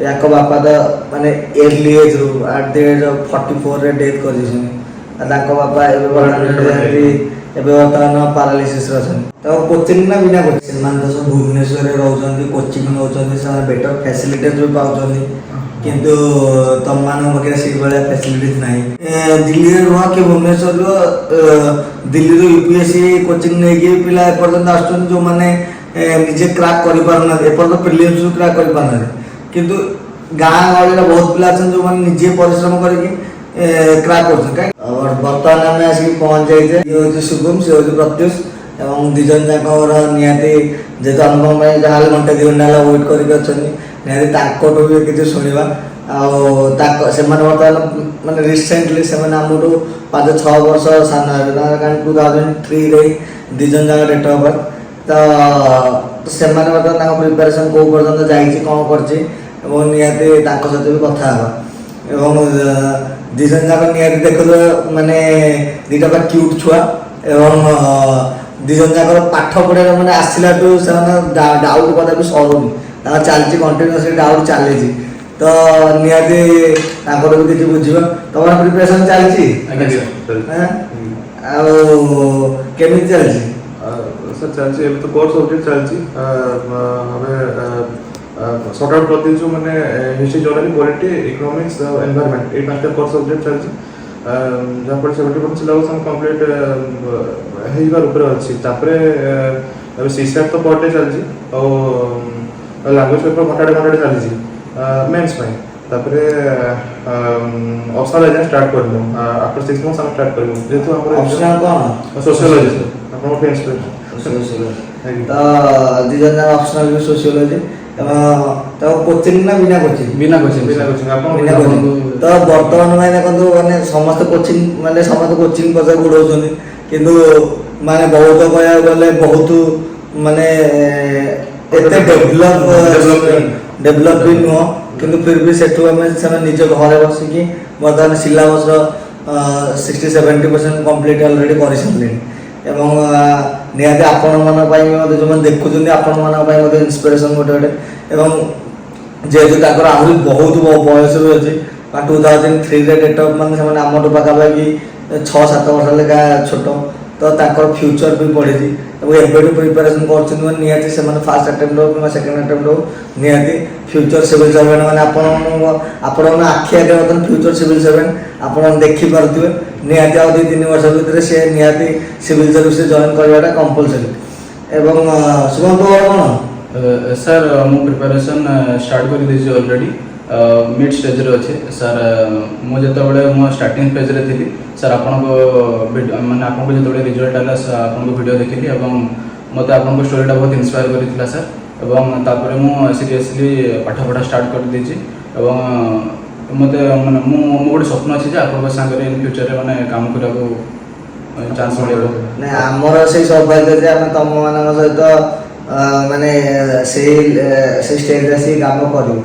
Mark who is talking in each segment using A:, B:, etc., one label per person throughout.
A: याको बापा तो माने अर्ली एज रू एट द एज ऑफ 44 रे डेथ कर दिसन ताको बापा एबे वर्तमान पैरालिसिस रछन तो कोचिंग ना बिना कोचिंग मान तो सब भुवनेश्वर रे रहउछन कोचिंग नउछन से बेटर फैसिलिटीज भी पाउछन किंतु तम मान वगैरह सी बड़ा फैसिलिटीज नाही दिल्ली रे रहा के भुवनेश्वर रो दिल्ली रो यूपीएससी कोचिंग नै के पिला पर्यंत आछन जो माने निजे क्रैक करि पारना एपर तो प्रीलिम्स क्रैक करि पारना किंतु गाँ गहली बहुत पिला जो मैंने निजे परिश्रम करके क्रैक कर और बर्तमान आम आसिक पहुँच जाइए ये हूँ शुभम से हूँ प्रत्युष एवं दिजन जाक निहाती जेहतु आम जहाँ घंटे 2 घंटा वेट करके भी किसी शुणा से बर्तमान माने रिसेंटली से आमठू 5-6 वर्ष सान कारण 2003 दिजन जाक डेट ऑफ बर्थ तो से बर्तमान प्रिपेरेसन कौ पर्यटन जाइए कौन कर निहाती सहित भी कथा एवं दिजन जाक निहाती देखो माने दीटा क्यूट छुआ एवं दिजन जाक पाठ पढ़ा मैंने आसला डाउट कदा भी सरुनी चलती कंटिन्यूअसली डाउट चली तो निहाती भी किसी बुझा तुम प्रिपेरेसन चलती केमी चलती
B: सर चलती तो कोर सब्जेक्ट चलती हमें सॉर्ट आउट कर दीजिए मैंने history geography polity economics environment ये 5टा कोर सब्जेक्ट चलती जहाँ पर 70% सिलेबस हम कंप्लीट हेबार ऊपर अच्छी तापर सीसेट तो पढ़ते चलती और लैंग्वेज पेपर घंटे चलती मेंस में तापर ऑप्शनल एग्जाम स्टार्ट कर दूँ आफ्टर 6 मंथ्स हम स्टार्ट कर जेहेतु हम
A: ऑप्शनल कौन
B: सोशियोलॉजी आपन फ्रेंड्स
A: सोशियोलॉजी तो दिजन जाक ऑप्शनल भी सोशियोलॉजी तो कोचिंग ना बिना कोचिंग तो बर्तमान में देखो माने समस्त कोचिंग माने समस्त कोचिंग पचा गुड़ाउछन किंतु माने बहुत कहया गले बहुत माने एते डेवलप भी नुह किंतु फिर भी सेठू हमें से निज घर बसिकी बर्तमान सिलेबस 60-70% कंप्लीट ऑलरेडी कर सारे एवं निहाती आपण मन जो मैंने देखुं आपण मन इन्स्पिरेशन गोटे गोटे एवं जेहेतु आहरी बहुत बयस भी अच्छी 2003 डेट ऑफ मैंने आम पाखापाखि 6-7 वर्ष लेखा छोट तो फ्यूचर भी पढ़ी एवं प्रिपेरेसन कर निहाती से फास्ट अटेम्प्ट हो कि सेकेंड अटेम्प्ट हो निहाती फ्यूचर सिविल सर्वेंट मैंने आपण आखि आगे बर्तमान फ्यूचर सिविल सर्वेंट आप देखिपे निहाती आ 2-3 वर्ष भितर से निहाती सिविल सर्विस जॉइन करवाटा कंपलसरी एवं शुभम तो कौन
C: सर मु प्रिपरेशन स्टार्ट कर देछि ऑलरेडी मिड स्टेज रे अछि सर मु जते बळे मु स्टार्टिंग पेज रे थिली सर आपन को माने आपन को जते बळे रिजल्ट आला सर आपन को वीडियो देखिली एवं मते आपन को स्टोरीटा बहुत इंस्पायर करितला सर एवं तापर मु सीरियसली पाठ पढ़ा स्टार्ट कर देछि एवं मते माने मु गोटे स्वप्न अछि जे आपन संग रे इन फ्यूचर रे माने काम करा को चांस मिलेबो
A: नै हमर से सौभाग्य जे हम तम मानक सहित माने से स्टेज रे से काम करू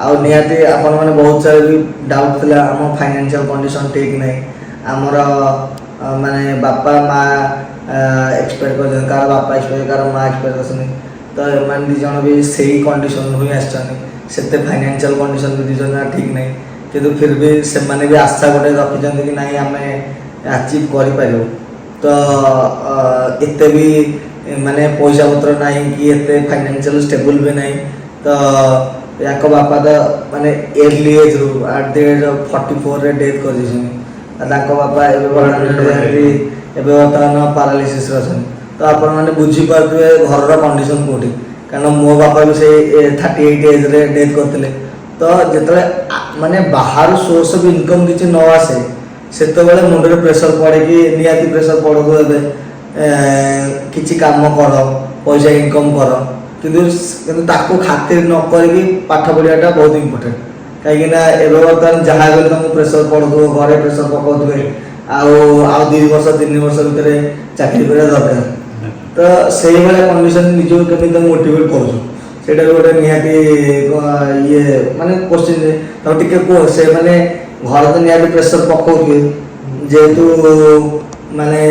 A: आ निहाती आपण माने बहुत सारे भी डाउट थिला हम फाइनेंशियल कंडीशन ठीक नै हमर माने बापा माँ एक्सपेक्ट कर कार बापा एक्सपेक्ट कार माँ एक्सपेक्ट करछन तो मान दी जण भी सही कंडीशन हुई आछन सेते फाइनेंशियल कंडीशन भी दी जण ठीक नै किंतु फिर भी से माने भी आशा गोटे रखिछन कि नहीं हमें अचीव करि पारियो तो एते भी माने पैसा पत्र नहीं कि एते फाइनेंशियल स्टेबल भी नहीं तो याको बापा तो माने अर्ली एज रू एट द एज ऑफ 44 रे डेथ कर दिसन ताको बापा एबे वर्तमान पैरालिसिस रछन तो आपण माने बुझी पाथुए घर रो कंडीशन कोठी कारण मो बापा भी से 38 एज रे डेथ करथिले तो जेतले माने बाहर सोर्स ऑफ इनकम किछि न आसे सेते बेले मुंडरे प्रेशर पड़े कि नियाती प्रेशर पड़ो एबे किछि काम कर पैसा इनकम कर किंतु ताको खातिर न करके पाठ पढ़ाटा बहुत इम्पोर्टेंट कहीं एवं बर्तमान जहाँ गले तुम प्रेसर पड़ो घरे प्रेसर पकाउे आउ 2 वर्ष 3 वर्ष भितर चाकरी करा दरकार तो से भाया कंडीशन निज केमी मोटिवेट कर गोटे निहाती ये माने क्वेश्चन तो टिके कह से माने घर तो निहाती प्रेसर पकाउे जेहेतु माने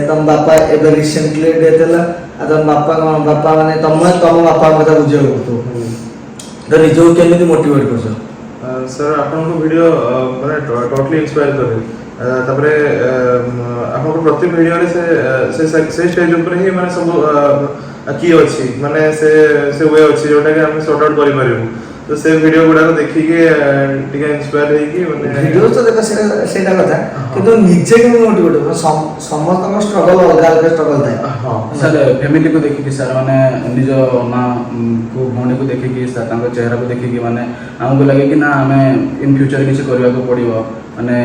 A: तुम बापा एबे रिसेंटली डेथ है तुम बापा माने तुम बापा कथा बुझे ନିଜକୁ କେମିତି ମୋଟିଭେଟ୍ କରୁଛ?
B: ସାର୍ ଆପଣଙ୍କ ଭିଡ଼ିଓ ମାନେ ଟୋଟାଲି ଇନ୍ସପାୟାର କରେ। ତାପରେ ଆପଣଙ୍କ ପ୍ରତି ଭିଡ଼ିଓରେ ସେ ଷ୍ଟେଜ୍ ଉପରେ ହିଁ ମାନେ ସବୁ କି ଅଛି ମାନେ ସେ ୱେ ଅଛି ଯୋଉଟାକି ଆମେ ସର୍ଟ ଆଉଟ୍ କରିପାରିବୁ। ତ ସେ ଭିଡ଼ିଓ ଗୁଡ଼ାକ ଦେଖିକି ଟିକେ ଇନ୍ସପାୟାର ହେଇକି ମାନେ
A: ଭିଡ଼ିଓ ତ ଦେଖ ସେଇଟା କଥା, କିନ୍ତୁ ନିଜେ କେମିତି ମୋଟିଭେଟ୍ କରୁଛ? ସମସ୍ତଙ୍କ ଷ୍ଟ୍ରଗଲ୍ ଅଲଗା ଅଲଗା ଷ୍ଟ୍ରଗଲ୍ ଥାଏ।
B: ହଁ
C: ସାର୍ ଫ୍ୟାମିଲିକୁ ଦେଖିକି ସାର୍ ମାନେ ନିଜ ମାଆକୁ ଭଉଣୀକୁ ଦେଖିକି ସାର୍ ତାଙ୍କ ଚେହେରାକୁ ଦେଖିକି ମାନେ ଆମକୁ ଲାଗେ କି ନା ଆମେ ଇନ୍ ଫ୍ୟୁଚର୍ କିଛି କରିବାକୁ ପଡ଼ିବ, ମାନେ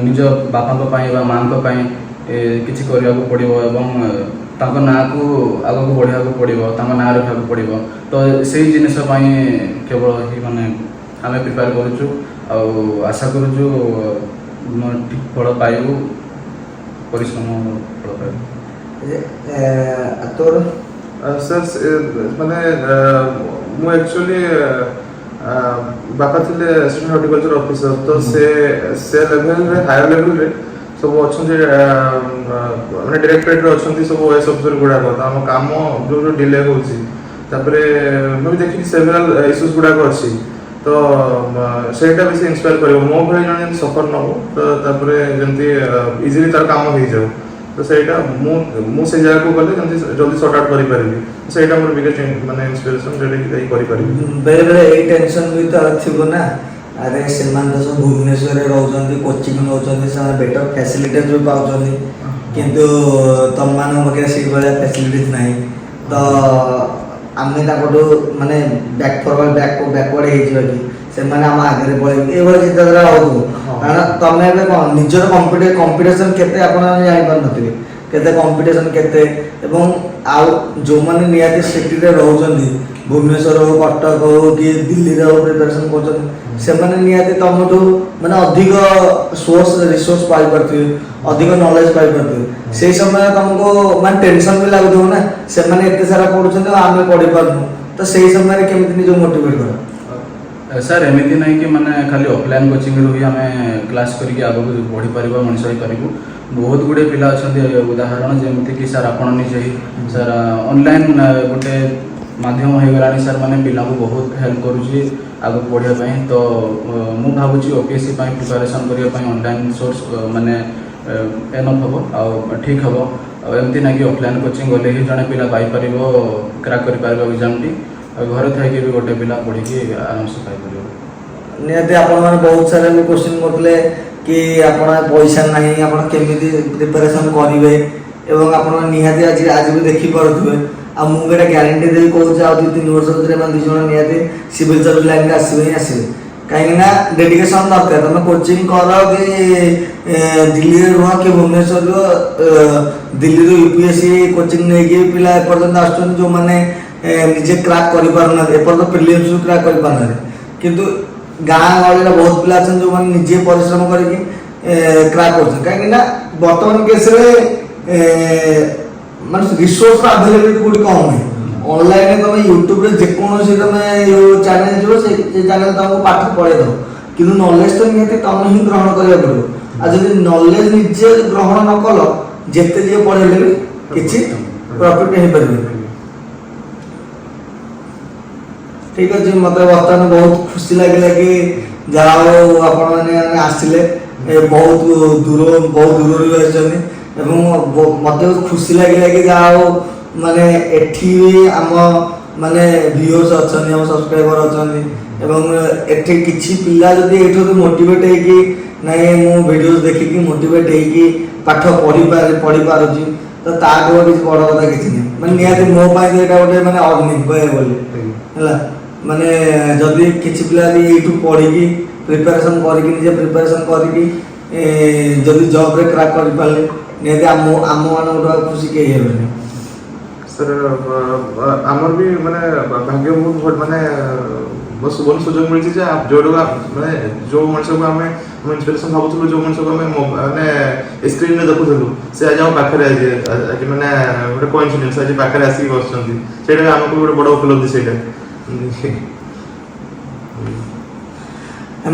C: ନିଜ ବାପାଙ୍କ ପାଇଁ ବା ମାଆଙ୍କ ପାଇଁ କିଛି କରିବାକୁ ପଡ଼ିବ ଏବଂ ତାଙ୍କ ନାଁକୁ ଆଗକୁ ବଢ଼ିବାକୁ ପଡ଼ିବ, ତାଙ୍କ ନାଁ ରଖିବାକୁ ପଡ଼ିବ। ତ ସେଇ ଜିନିଷ ପାଇଁ କେବଳ ହିଁ ମାନେ ଆମେ ପ୍ରିପେୟାର କରୁଛୁ ଆଉ ଆଶା କରୁଛୁ ଠିକ୍ ଫଳ ପାଇବୁ, ପରିଶ୍ରମ ଫଳ ପାଇବୁ।
A: ତୋର
B: ସାର୍ ମାନେ ମୁଁ एक्चुअली बापा थे असिस्टेंट हॉर्टिकल्चर ऑफिसर। तो से लेवल रे हायर लेवल रे सब अच्छा माने डायरेक्टरेट रे अच्छा सब ओएस ऑफिसर गुडा को हम काम जो डिले होची तापरे मैं भी देखि सेवरल इश्यूज गुडा को अछि। तो सेटा भी से इंस्पायर करियो मो भले जने सफर न हो तो तापरे जंती इजीली तार काम हो जाओ। तो सेटा मु से जगह को गले जंती जल्दी सॉर्ट आउट करि परबी। सेटा मोर बिगेस्ट माने इंस्पिरेशन जेडे कि करि परबी।
A: बेले बेले ए टेंशन भी तो थिबो ना, अरे सेमान तो सब भुवनेश्वर रे रहउछन्ती, कोचिंग नउछन्ती, से बेटर फैसिलिटीज भी पाउछन्ती, किंतु तम मानो बके से बडा फैसिलिटीज नाही। तो आमे ताकोटो माने बैकवर्ड हे जियो कि से माने हम आगे पळे ए बळे चिंताधारा होतो। कारण तमे बे कोन निजर कंपटीशन केते आपण जानि पार नथिबे, केते कंपटीशन केते एवं आउ जो माने नियाती सिटी रे रहउछन्ती, भुवनेश्वर हो, कटक हो कि दिल्ली रे हो प्रिपरेशन करछन, से माने नियाती तमठो माने अधिक सोर्स रिसोर्स पाई परथिबे, अधिक नॉलेज पाई परथिबे। से समय तुमको माने टेंशन भी लागुथो ना, से माने एते सारा पढुछन्ते आमे पढि पारनु। तो सेही समय रे केमिति निजो मोटिवेट करा?
C: सर एमती ना कि मैंने खाली ऑफलाइन कोचिंग रू ही आम क्लास करके आगे बढ़ी पार मनीष हो पारू। बहुत गुड़े पिला अच्छा उदाहरण जमीक कि सर आप निजे ही सर ऑनलाइन गोटे माध्यम हो गला सर मैंने पिला को बहुत हेल्प करुँची आगे बढ़ापी। तो मु भावुँ ओपीएससी प्रिपरेशन करने ऑनलाइन सोर्स माने एनफ हम आ ठीक हम एमती ना कि ऑफलाइन कोचिंग गले ही जड़े पिला पाइपर क्राक कर एग्जाम टी घर थी भी गोटे पिला पढ़ी आराम से पाइपर।
A: नियति आपण माने बहुत सारे भी क्वेश्चन करले कि आपण पैसा नाही, आपण केमिति प्रिपरेशन करिवे एवं आपण नियति आज भी देखि परथुवे। आ मु बेटा ग्यारंटी दे कहू जे आ 2-3 वर्ष भीतर मान दिजण नियति सिविल सर्विस लाइन का आसीबे ही आसीबे। काहे ना डेडिकेशन दरकार। तुम कोचिंग करो कि दिल्ली रे रह कि भुवनेश्वर दिल्ली रो यूपीएससी कोचिंग नै कि पिला एपर्यंत आछन जो माने निजे क्रैक करि पारना एपर्यंत प्रीलिम्स क्रैक करि पारना, किंतु गाँ गहली बहुत पिला अच्छा जो मैंने निजे परिश्रम करके क्रैक कर कहीं बर्तमान केस मैं रिसोर्स अवेलेबिलिटी गोटे कम है। ऑनलाइन तुम यूट्यूब जेकोसी तुम चैनल जो से चैनल तुमको पाठ पढ़े दो, कि नॉलेज तो निहती तुम ही ग्रहण करा पड़ो। आज जब नॉलेज निजे ग्रहण न कल जिते जी पढ़े भी किसी प्रॉफिट नहीं पारे। ठीक अच्छे मत बर्तमान बहुत खुशी लगे कि जहाँ आपण मैंने आसिले बहुत दूर मत खुशी लगे कि जहाँ माने एठी आम माने व्यूअर्स अच्छा सब्सक्राइबर अच्छा एठी किछि पिला जदि एठो मोटिवेट है कि नहीं मु वीडियोस देखिकी मोटिवेट है कि पाठ पढ़ी पारुची, तो ताठो किछि बड़ कथा किछि नहीं। माने निहाती मो पाई एटा गोटे माने अर्निंग कहे बोली हला माने जदि किछि पिला एठू पढ़ी प्रिपरेशन करके निजे प्रिपरेशन करके जदि जॉब रे क्रैक कर पाले निहाती आम मान खुशी के हेबे।
B: सर आमर भी माने भाग्य बहुत माने बस सुवर्ण सुजोग मिलछि जे आप जोडो माने जो मनुष्य को हमें इंस्पिरेशन भाबुथलु, जो मनुष्य को हमें माने स्क्रीन में देखुथलु से आज हम पाखरे आज माने गोटे कोइन्सिडेंस आज पाखरे आसी बसछन्ती सेटा हमको गोटे बड़ उपलब्धि सेटा।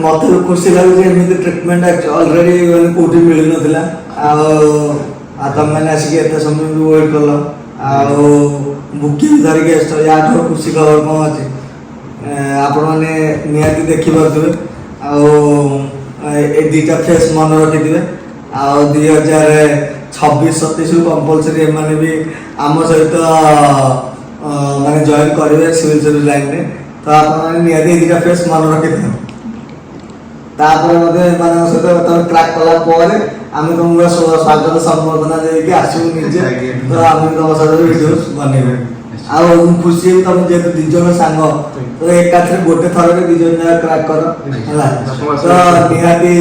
A: मत खुशी लगे एमती ट्रिटमेंट अलरेडी कौटी मिल ना तुम मैंने आसिक एत समय भी वेट कल बुकिंग धरिक या खुशी खबर कौन अच्छे ଆପଣମାନେ ନିହାତି ଦେଖିପାରୁଥିବେ ଆଉ ଏ ଦୁଇଟା ଫେସ୍ ମନେ ରଖିଥିବେ ଆଉ 2026-27 କମ୍ପଲସରି ଏମାନେ ବି ଆମ ସହିତ ମାନେ ଜଏନ୍ କରିବେ ସିଭିଲ୍ ସର୍ଭିସ୍ ଲାଇନରେ ତ ଆପଣମାନେ ନିହାତି ଏ ଦୁଇଟା ଫେସ୍ ମନେ ରଖିଥିବେ ତାପରେ ମଧ୍ୟ ଏମାନଙ୍କ ସହିତ ତମେ କ୍ରାକ୍ କଲା ପରେ ଆମେ ତମକୁ ସ୍ୱାଗତ ସମ୍ବର୍ଦ୍ଧନା ଦେଇକି ଆସିବୁ ନିଜେ ତ ଆମେ ତମ ସହିତ ଭିଡ଼ିଓ ବନେଇବୁ ଆଉ ମୁଁ ଖୁସି ହେବି ତମେ ଯେହେତୁ 2 ଜଣ ସାଙ୍ଗ ତ ଏକାଥରେ ଗୋଟେ ଥରରେ 2 ଜଣ ଯାକ କ୍ରାକ୍ କର ହେଲା ତ ନିହାତି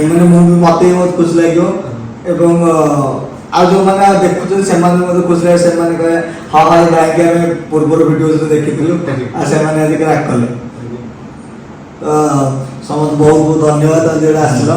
A: ମାନେ ମୁଁ ବି ମତେ ବି ବହୁତ ଖୁସି ଲାଗିବ ଏବଂ ଆଉ ଯେଉଁମାନେ ଦେଖୁଛନ୍ତି ସେମାନେ ମଧ୍ୟ ଖୁସି ଲାଗେ ସେମାନେ କହିବେ ହଁ ଭାଇ ଭାଇକି ଆମେ ପୂର୍ବରୁ ଭିଡ଼ିଓରେ ଦେଖିଥିଲୁ ଆଉ ସେମାନେ ଆଜି କ୍ରାକ୍ କଲେ ତ ସମସ୍ତେ ବହୁତ ବହୁତ ଧନ୍ୟବାଦ ଆଜି ଆସିଲ।